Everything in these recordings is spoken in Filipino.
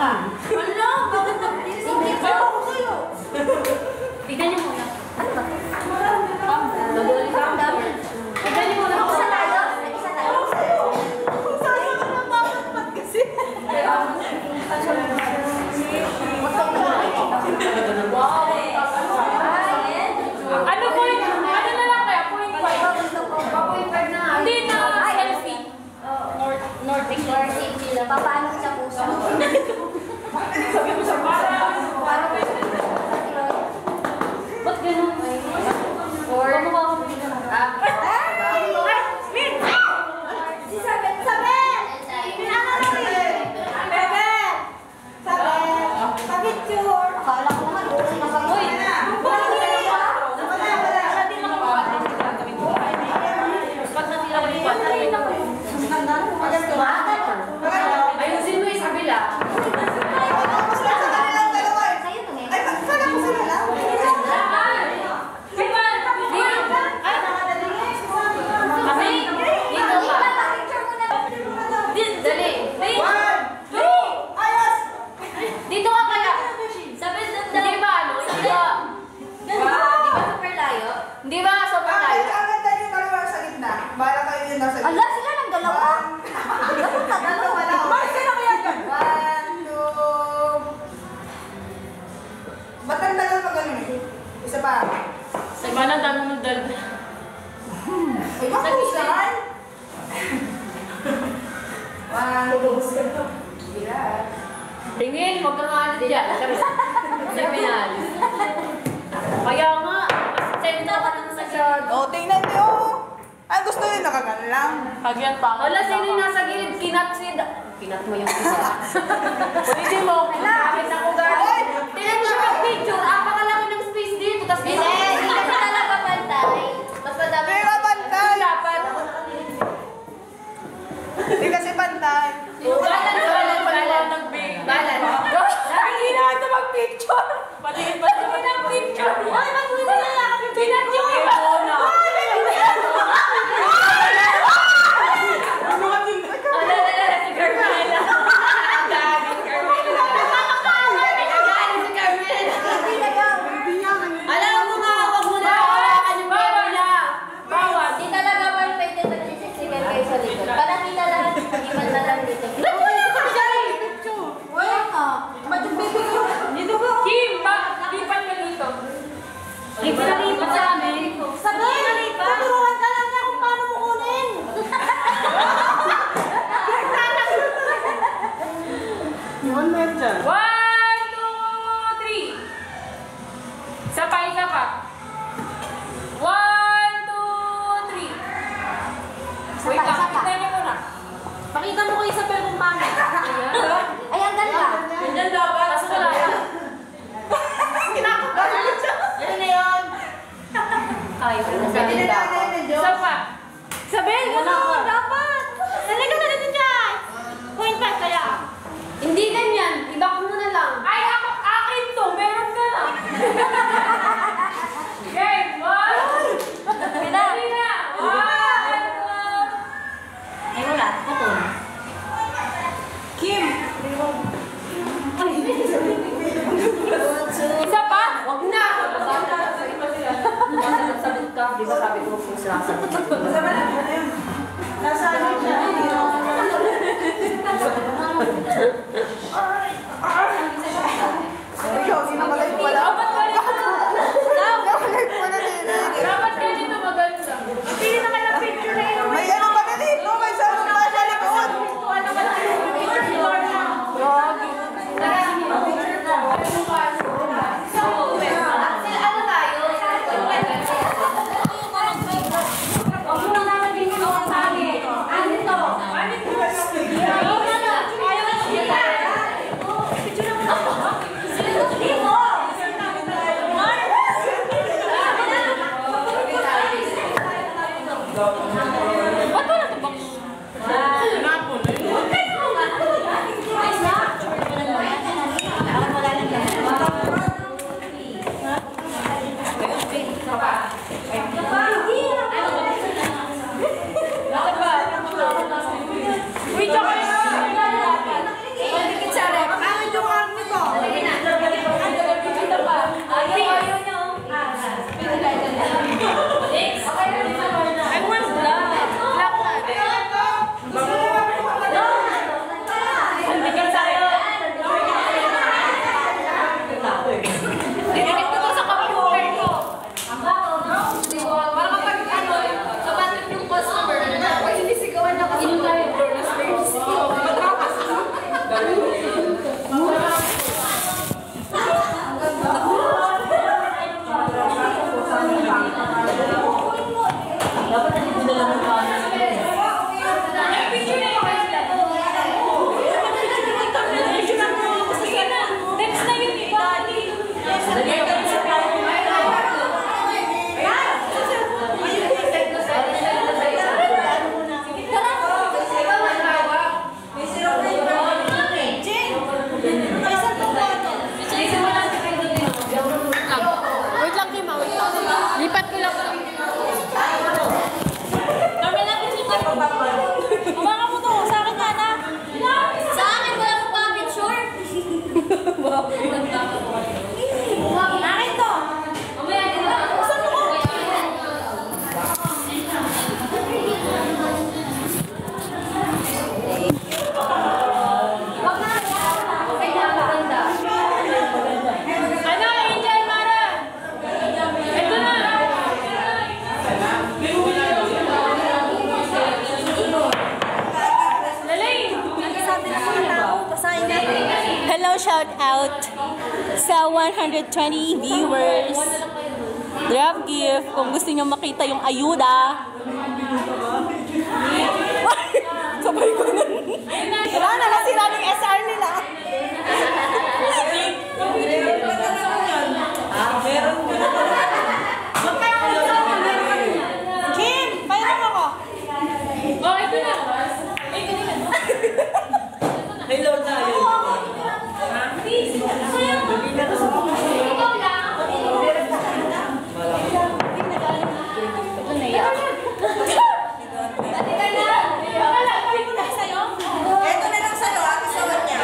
ka. Ano? Bakit mag-please? Hindi ako sa'yo. Tignan niyo muna. Ano ba? Nag-ulit ka ang dami. Tignan niyo muna. Isa tayo? Isa tayo? Ako sa'yo. Sa'yo ka na bakit kasi? Wow! Ano point? Ano na lang kaya? Point 5? Hindi na selfie. Nordic lang. Papaano sa puso? Sabi mo sa para ba't ganun? Or si Sabet! Pinano lang eh! Bebet! Sabet! Pabitsure! Akala ko naman, uwi na kayo. Uy! Wala! Pag natira ko yung ayusin mo yung sabila. Dito ka kaya. Sabi di ba ano? Di ba super layo? Di ba super layo? Ang ganda yung dalawa sa gitna. Bala kayo yung nasa gitna. Ala, sila ng dalawa? Dalawa lang. Bakit sila kaya dyan? 1, 2... Ba't ang tagal pag ganun eh? Isa pa. Sa iba na dami ng dal. Ay, bakit naman? 1, 2, 3. Tingin, huwag kang alit dyan. Kasi pinalis. Kaya nga, senda ka na sa gilid. O, tingnan niyo. Ay, gusto yun, nakagano lang. Hagyan pa. Wala, sino yung nasa gilid? Kinat mo yung isa. Ulitin mo. Bakit ako gano'n? Tingnan mo siya pag-picture. Apakalaki ng space dito. Tapos hindi kasi talaga pantay. Mas madami. Hindi ka pantay. Dapat. Hindi kasi pantay. Balance. Hindi na ito mag-picture. Patingin pa naman ang picture. Ay, mag-picture na lang. Kinat yung iba. Si Carmela. Alam mo nga, wag mo na. Bawat. Di talaga perfect yung nagsisiksikan kayo sa likod. Para kita lahat, iman na lang dito. Lipat ka dito. Lipat sa amin. Sabi! Tuturuan ka lang niya kung paano mo kunin. Iwan mo yan dyan. 1, 2, 3. Isa pa. 1, 2, 3. Wait lang, tignan niyo muna. Pakita mo kay Isabel kung paano. Ay, ang ganda. Ganyan dapat. Kaso wala yan. Ano na yun? Ay, sabi na isa pa. Isabel, gano'n. Dapat. Talaga na dyan. Point 5 kaya. Hindi ganyan. Iba ko muna Akin to. Saan mo? Ano, Angel, Mara? Ito na. Hello, shout out sa 120 viewers. Grab gift kung gusto niyo makita yung ayuda. Sabay ko na. Wala na, nasira ng SR nila. Kim, painom ako. Oh, ito na. Hello tayo. Ikaw lang. Ito na lang sa'yo, ate sawat niya.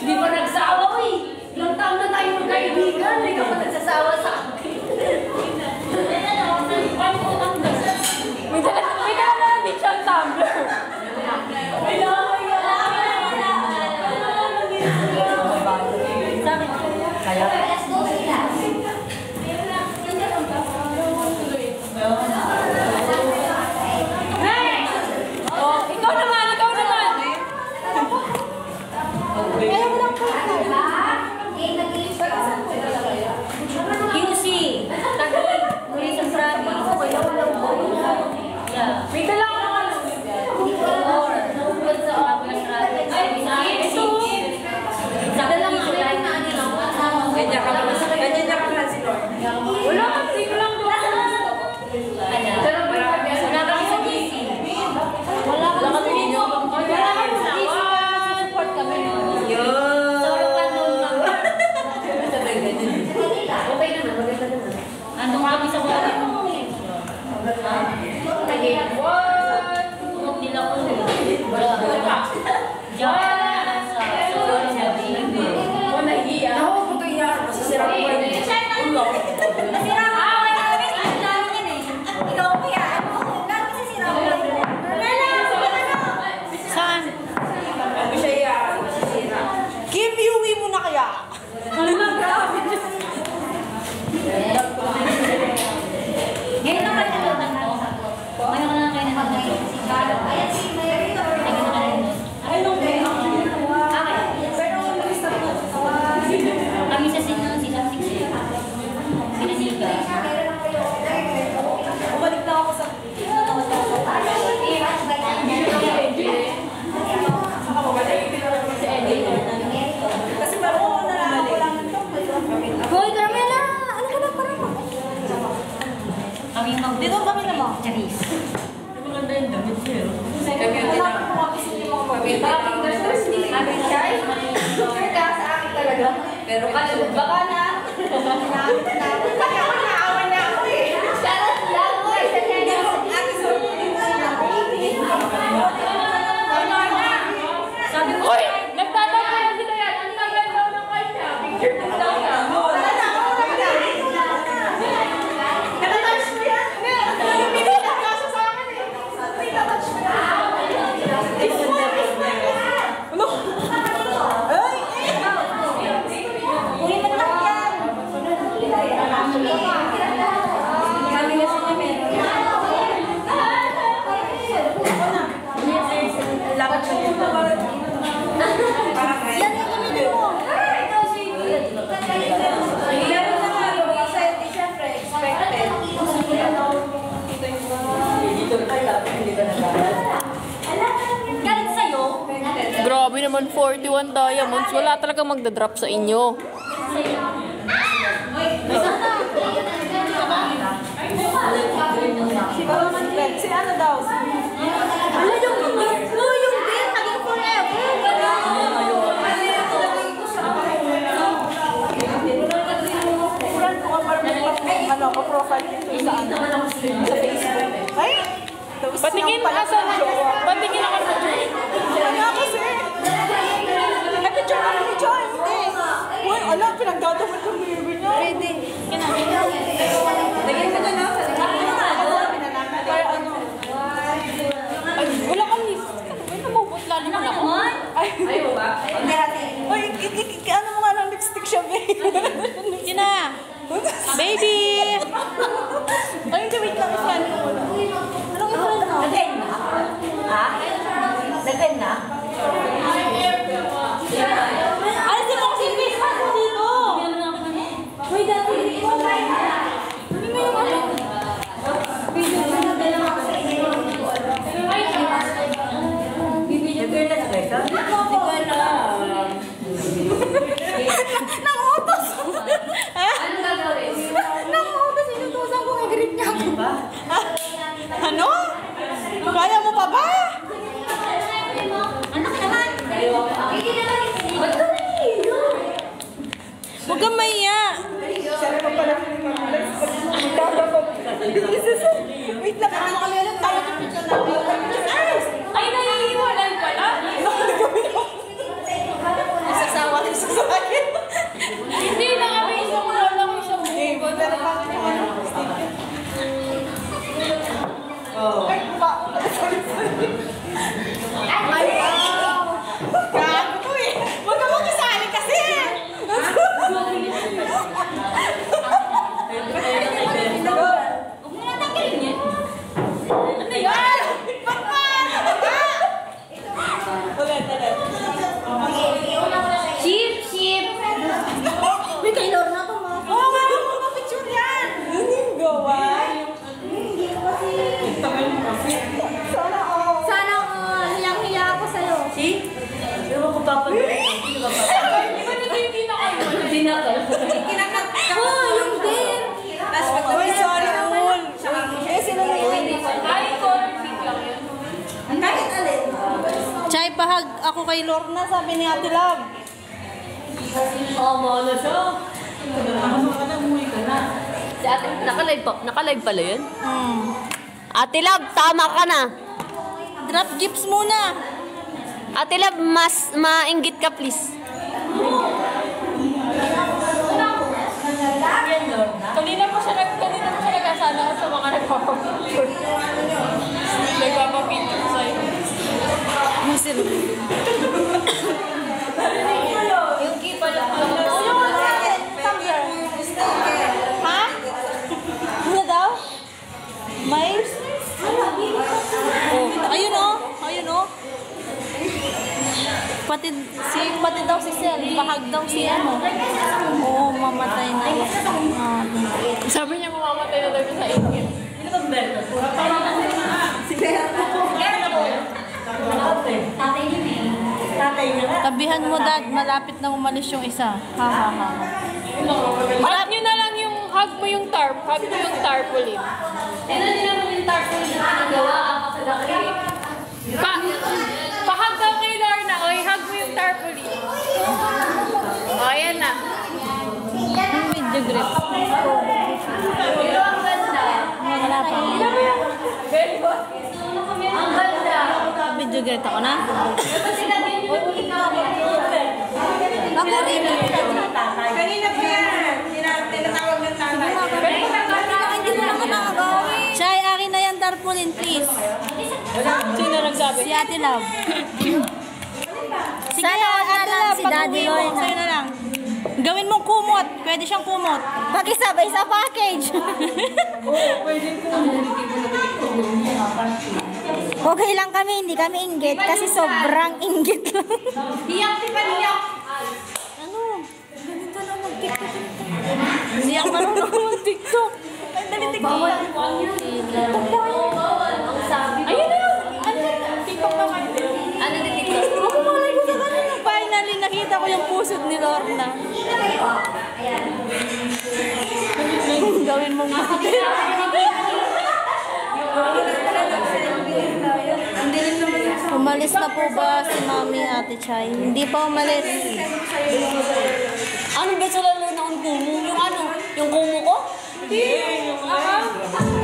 Di ba nagsawa ko eh? Ilang taon na tayo magkaibigan. Hindi ka pa nagsasawa sa akin. May dala din siyang tumbler. Ikaw naman! QC. Muli sa Fragi. May dala ko naman. Nubod sa Fragi. Ay, ito. Sa dala nga. Kanya ka Ano? Ay! Uy, matak yan! Lakad siya dito. Yan yung gamitin mo. Galit sa'yo. Grabe naman, 41 diamonds. Wala talaga magdadrop sa inyo. Si ano daw? Ano yung din, naging forever. Ano ko profile dito sa ano? Sa Facebook. Ay! Tapos Patingin, yung pala asan? sa jowa. Patingin ako sa Kaya kasi. Ay, picture kami ni Joy. Hindi. Uy, alam, pinagdadaman yung baby niya. Ready. Lagyan ka na lang. Kaya ano? Ay, wala kang list. May namubot lalo na ako. Ay, ayaw ba? Uy, ano mo nga ng lipstick siya, babe? Sina? Baby! Ay, hindi, wait lang. Isa, ano mo na? Anong ito na? Lagay na? Ha? Lagay na? Alisin mo kasi yung face mask mo dito! Uy, dati dito. Hindi mo yung ano? Nangutos! Anong gagawin? Nangutos! Inutusan ko, i-greet niya ako. Ano? Kaya mo pa ba? Anak naman. Hindi naman. Ba't ka nahihilo? Huwag kang maiya! Sana pa pala wait lang, ano kami ulit tayo ng picture namin. Ay, naiiwalay pala! Isasawa rin sa akin. Hindi na kami isang wala ko isang Eh, pero bakit yung ano? Ay, ba? Sorry, sorry. Ay, gago to eh. Huwag ka makisali kasi. Huwag mo natanggalin yan. Ano yan? Chip, chip. May kay Lorna to, ma. Oo nga, magpapicture yan. Yun yung gawa. Hindi ko kasi. Sana all. Sana hiyang-hiya ako sa'yo. See? Ewan ko papagawin. Hindi na kayo. Hindi na ka. Oh, yung din. Tapos pag uy, sorry all. Eh, sila na yun. Ay, color pink lang yun. Kahit alin. Chay, pahag ako kay Lorna, sabi ni Ate Love. Tama na siya. Ano ka na, umuwi ka na. Si ate, naka-live pala yun? Ate Love, tama ka na. Drop gifts muna. Ate Love, mas mainggit ka please. Kanina pa siya nagkasana sa mga nagpapapicture. Nagpapapicture sa'yo. Yung key pala. Ha? Ano daw? May? Oh, ayun oh. Ayun oh. Pati daw si Sel, bahag daw si ano. Oo, mamatay na. Sabi niya mamamatay na daw siya sa inyo. Si Berto. Tatay yun eh. Tatay niya na. Tabihan mo dad, malapit na umalis yung isa. Ha ha ha. Harap nyo na lang yung hug mo yung tarp. Hug mo yung tarpaulin. Tignan nila mo yung tarpaulin na pinagawa ako sa laki. Pahag daw kay Lorna. Oy, hug mo yung tarpaulin. O, ayan na. Yung video grip. Pero ang ganda. Wala pa. Ang ganda. Video grip ako na. Kasi lagyan nyo yung ikaw. Ako rin. Kanina pa yan. Tinatawag ng tatay. Chay, akin na yan tarpaulin. din, please. Sino nagsabi? Si Ate Love. Sana all na lang si Daddy Lorna. Sa'yo na lang. Gawin mong kumot. Pwede siyang kumot. Pag-isabay sa package. Okay lang kami, hindi kami inggit kasi sobrang inggit lang. Ano? Hindi ako marunong mag-TikTok. Ay, dali TikTok. Ayun na lang. TikTok na kayo. Ano na TikTok? Ako malay ko sa kanila. Finally, nakita ko yung pusod ni Lorna. Gawin mong model. Umalis na po ba si Mami Ate Chay? Hindi pa umalis. Ano ba sa lalo na ang kumo? Yung ano? Yung kumo ko? Hindi.